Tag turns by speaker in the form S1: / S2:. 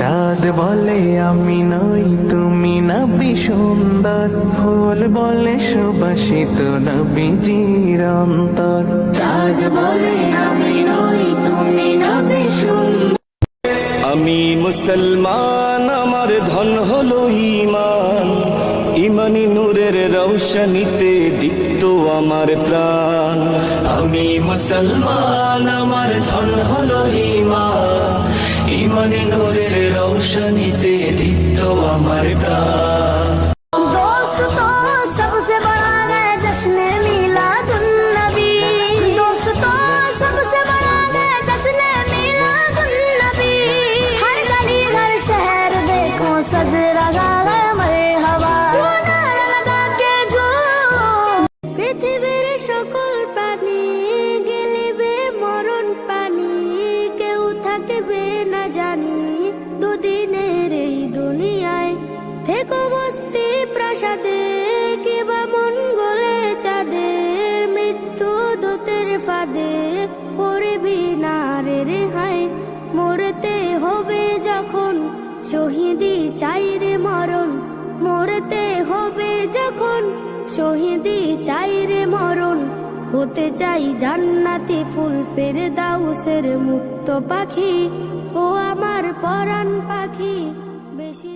S1: চাঁদ বলে আমি নই তুমি নবী সুন্দর, ফুল বলে সুবাসিত নবীজির অন্তর।
S2: চাঁদ বলে আমি নই তুমি নবী সুন্দর।
S3: আমি মুসলমান, আমার ধন হলো ঈমান, ঈমানি নূরের রৌশনীতে দীপ্ত আমার প্রাণ।
S1: আমি মুসলমান, আমার ধন হলো ঈমান, ঈমানে নূরের রৌশনীতে দীপ্ত আমার প্রাণ।
S2: दोस्तों सबसे बड़ा है जश्न मिलादुन नबी, दोस्तों सबसे बड़ा है जश्न मिलादुन नबी। हर गली हर शहर देखो सज रहा है मरहबा, नारा लगा के झूम। পৃথিবীর সকল প্রাণী গেলিবে মরণ পানি, কেউ থাকবে না জানি দুদিনের এই দুনিয়ায়। থেকো বস্তি প্রাসাদে কিবা মঙ্গলে চাঁদে, মৃত্যু দূতের ফাঁদে পড়বি না রে রেহাই। মরতে হবে যখন শহীদি চাই রে মরণ, মরতে হবে যখন শহীদি চাই রে মরণ। হতে চাই জান্নাতি ফুল ফেরদাউসের মুক্ত পাখি, ও আমার পরাণ পাখি বেশি